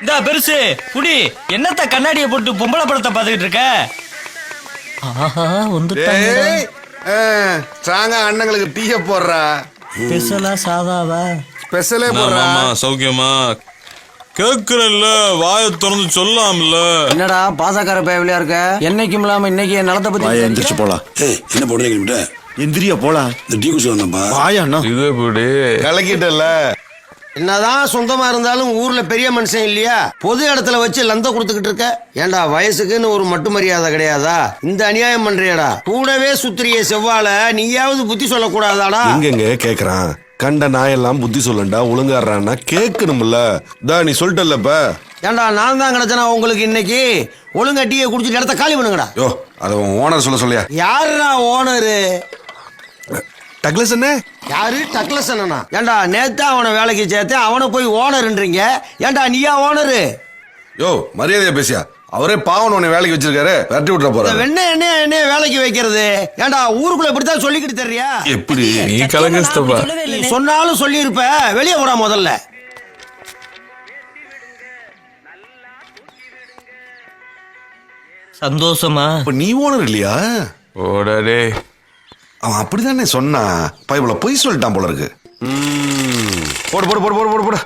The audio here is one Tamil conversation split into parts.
இதா பெருசு புடி. என்னத்த கண்ணாடியை போட்டு பொம்பளை படத்தை பார்த்துக்கிட்டு இருக்க? ஆஹா வந்துட்டாங்க. ஸ்ட்ராங்கா அண்ணங்களுக்கு டீய போடுறா. ஸ்பெஷலா சாதாவா? ஸ்பெஷலே போடுறா. சௌக்கியமா கேக்குறல்ல, வாய திறந்து சொல்லாம்ல. என்னடா பாசக்கார பேவிலியா இருக்க? என்னைக்கும் இல்லாம இன்னைக்கு என் நலத்தை பத்தி எந்திரிச்சு போலாம். என்ன போடுறீங்க? எந்திரியா போலாம். இந்த டீ குடிச்சு வந்தப்பா. வாயா அண்ணா. இதே போடு கலக்கிட்டல. என்னதான் சொந்தமா இருந்தாலும் ஊர்ல பெரிய மனுஷன் இல்லையா? பொது இடத்துல வச்சு லந்த கொடுத்துக்கிட்டு இருக்க. ஏண்டா வயசுக்குன்னு ஒரு மட்டு மரியாதை கிடையாதா? இந்த அநியாயம் பண்றியடா. கூடவே சுத்திரிய செவ்வாழ நீயாவது புத்தி சொல்லக்கூடாதாடா? எங்க கேக்குறான்? கண்ட நாயெல்லாம் புத்தி சொல்லண்டா, ஒழுங்காடுறான்னா கேட்கணும்ல. நீ சொல்லிட்டல்லப்ப. ஏண்டா நான் தான் கிடைச்சனா உங்களுக்கு இன்னைக்கு? ஒழுங்கா டீயை குடிச்சிட்டு இடத்த காலி பண்ணுங்கடா. யோ அத ஓனர் சொல்லியா? யாருடா ஓனரு? டக்ளஸ் என்ன? யாரு டக்ளஸ் அண்ணனா? ஏண்டா நேத்து அவனை வேலைக்கு சேர்த்தேன், அவனை போய் ஓனர்ன்றீங்க. ஏண்டா நீயா ஓனரு? யோ மரியாதையா பேசியா? அவரே பாவன் உன்னை வேலைக்கு வச்சிருக்காரு, விரட்டி விட்டுற போற. என்ன வேலைக்கு வைக்கிறது? ஏண்டா ஊருக்குள்ள இப்படித்தான் சொல்லிக்கிட்டு தெரியா? எப்படி நீ கலங்கஸ்தப்பா. சொன்னாலும் சொல்லி இருப்ப. வெளியே போடா முதல்ல. சந்தோஷமா? இப்ப நீ ஓனர் இல்லையா? ஓடே அவன் அப்படிதானே சொன்னா. பைபிள பொய் சொல்லிட்டான் போல இருக்கு. போடு போடு போடு போடு போடு போடு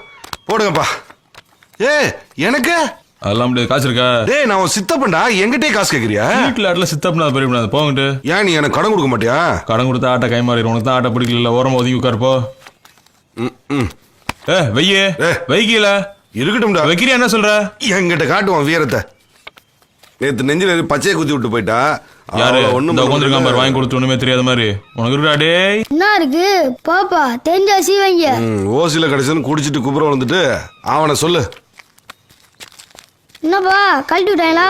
போடுங்கப்பா. எனக்கு அதெல்லாம் முடியாது. காசு இருக்கா? டேய் நான் உன் சித்தப்பண்டா, என்கிட்டே காசு கேக்குறியா? வீட்டுல ஆட்டில் சித்தப்பா பெரிய போங்கிட்டு. ஏன் நீ எனக்கு கடன் கொடுக்க மாட்டியா? கடன் கொடுத்தா ஆட்டை கை மாறிடும். உனக்கு தான் ஆட்டை பிடிக்கல. ஓரமா ஒதுங்கி உட்காருப்போ. வெய்யே வைக்கல இருக்கட்டும்டா. வைக்கிறியா? என்ன சொல்ற? என்கிட்ட காட்டுவான் வீரத்தை. நேத்து நெஞ்சில பச்சையை குத்தி விட்டு போயிட்டா. யாரு ஒண்ணும் உட்காந்துருக்கான் பாரு, வாங்கி கொடுத்து ஒண்ணுமே தெரியாத மாதிரி. உனக்கு இருக்கா? டே என்ன இருக்கு பாப்பா? தெரிஞ்சா சீவங்க. ஓசில கடைசின்னு குடிச்சிட்டு குப்புற வந்துட்டு அவனை சொல்லு. என்னப்பா கழட்டி விட்டாங்களா?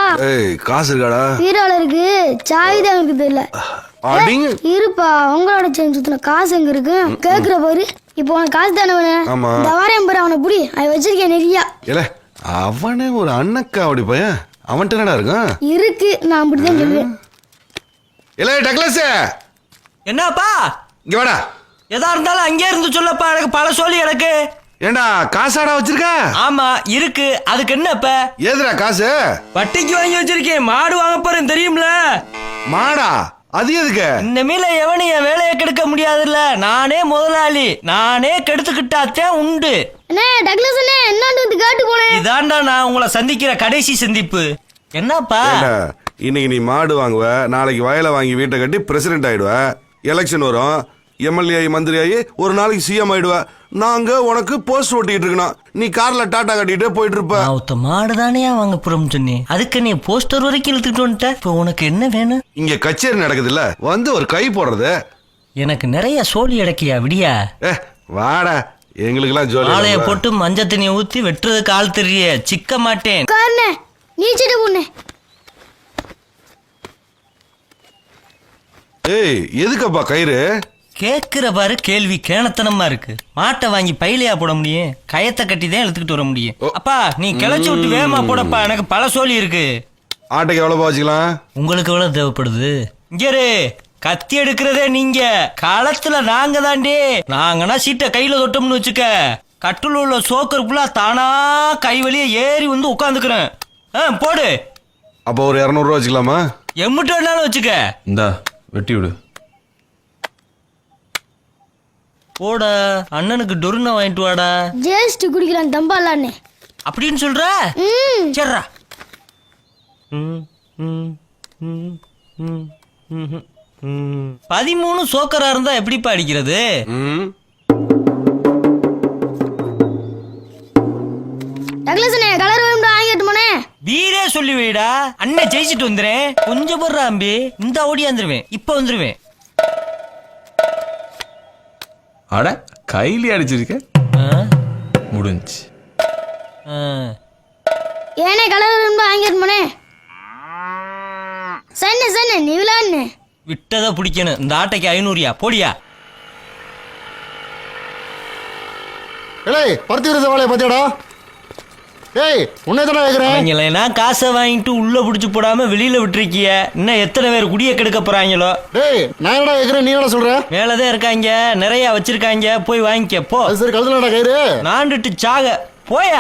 காசு இருக்காடா? பீரோல இருக்கு. சாவி தான் எனக்கு தெரியல. இருப்பா உங்களோட செஞ்சு சுத்தின காசு எங்க இருக்கு? கேக்குற பாரு. இப்போ உனக்கு காசு தானே வேணும்? இந்த வாரம் பாரு அவனை புடி. அதை வச்சிருக்கேன் நிறையா. இல்ல அவனே ஒரு அண்ணக்கா அப்படி பையன். அவன்கிட்ட என்னடா இருக்கான்? இருக்கு, நான் அப்படிதான் சொல்லுவேன். இல்ல டக்ளஸ் என்னப்பா? இங்க வாடா. எதா இருந்தாலும் அங்கே இருந்து சொல்லப்பா. எனக்கு பல சொல்லி எனக்கு. ஏண்டா காசாடா வச்சிருக்க? ஆமா இருக்கு. அதுக்கு என்ன இப்ப? ஏதுடா காசு? வட்டிக்கு வாங்கி வச்சிருக்கேன். மாடு வாங்க போறேன் தெரியும்ல? மாடா? அது எதுக்கு? இந்த மீல எவனையும் என் வேலையை கெடுக்க முடியாதுல்ல. நானே முதலாளி. நானே கெடுத்துக்கிட்டாத்தான் உண்டு. அண்ணே டக்ளஸ் அண்ணே, என்னன்னு கேட்டு போனேன். இதாண்டா நான் உங்களை சந்திக்கிற கடைசி சந்திப்பு. என்னப்பா? இன்னைக்கு நீ மாடு வாங்குவ, நாளைக்கு வயலை வாங்கி வீட்டை கட்டி பிரசிடென்ட் ஆயிடுவ. எலெக்ஷன் வரும், எம்எல்ஏ ஆகி மந்திரி ஆகி ஒரு நாளைக்கு சிஎம் ஆயிடுவ. நாங்க உனக்கு போஸ்ட் ஓட்டிட்டு இருக்கணும். நீ கார்ல டாட்டா கட்டிட்டு போயிட்டு இருப்ப. ஒத்த மாடு தானே வாங்க போறோம் சொன்னேன். அதுக்கு நீ போஸ்டர் வரைக்கும் இழுத்துட்டு வந்துட்ட. இப்போ உனக்கு என்ன வேணும்? இங்க கச்சேரி நடக்குதுல்ல, வந்து ஒரு கை போடுறது. எனக்கு நிறைய சோழி அடக்கியா விடியா? வாடா, எங்களுக்கு எல்லாம் ஜோலி. ஆளைய போட்டு மஞ்சள் தண்ணியை ஊத்தி வெட்டுறதுக்கு ஆள் தெரிய சிக்க மாட்டேன். காரணே நீ சிட்டு பொண்ணு. எதுக்கப்பா கயிறு? கேக்குற பாரு கேள்வி கேணத்தனமா இருக்கு. மாட்டை வாங்கி பையிலையா போட முடியும்? கயத்தை கட்டி தான் எடுத்துக்கிட்டு வர முடியும். அப்பா நீ கிளச்சி விட்டு வேகமா போடப்பா. எனக்கு பல சோழி இருக்கு. ஆட்டைக்கு எவ்வளவு வச்சுக்கலாம்? உங்களுக்கு எவ்வளவு தேவைப்படுது? இங்கே கத்தி எடுக்கிறதே நீங்க, களத்துல நாங்க தாண்டி. நாங்கன்னா சீட்டை கையில தொட்டோம்னு வச்சுக்க, கட்டுல உள்ள சோக்கர் ஃபுல்லா தானா கை வழியே ஏறி வந்து உட்காந்துக்கிறேன். போடு. அப்போ ஒரு 200 ரூபா வச்சுக்கலாமா? எம்முட்டு வேணாலும் வச்சுக்க. இந்தா வெட்டி விடு. போட அண்ணனுக்கு டொருனா வாங்கிட்டு வாடா. ஜேஸ்ட் குடிக்கிறான் தம்பாலான்னு அப்படின்னு சொல்ற? சரிடா. 13 சோக்கரா இருந்தா எப்படிப்பா அடிக்கிறது? டக்ளஸ் அண்ணே கலர் வேணும்டா, வாங்கிட்டு போனே. வீரே சொல்லி வைடா. அண்ணன் ஜெயிச்சிட்டு வந்துறேன். கொஞ்சம் போடுறா அம்பி. இந்த ஓடியாந்துருவேன். இப்ப வந்துருவேன். அட கையிலே அடிச்சிருக்க. முடிஞ்சு. ஏனே கலர் வேணும்டா, வாங்கிட்டு போனே. சன்ன சன்ன நீ விளையாடுனே. விட்டதை பிடிக்கணும். இந்த ஆட்டைக்கு 500யா போடியா? பருத்தி விருது வேலையை பத்தியடா. அவங்களா காசை வாங்கிட்டு உள்ள புடிச்சு போடாம வெளியில விட்டுருக்கிய. இன்னும் எத்தனை பேர் குடிய கெடுக்க போறாங்களோ? மேலதான் இருக்காங்க, நிறைய வச்சிருக்காங்க. போய் வாங்கிக்க போ. நாண்டுட்டு சாக போயா.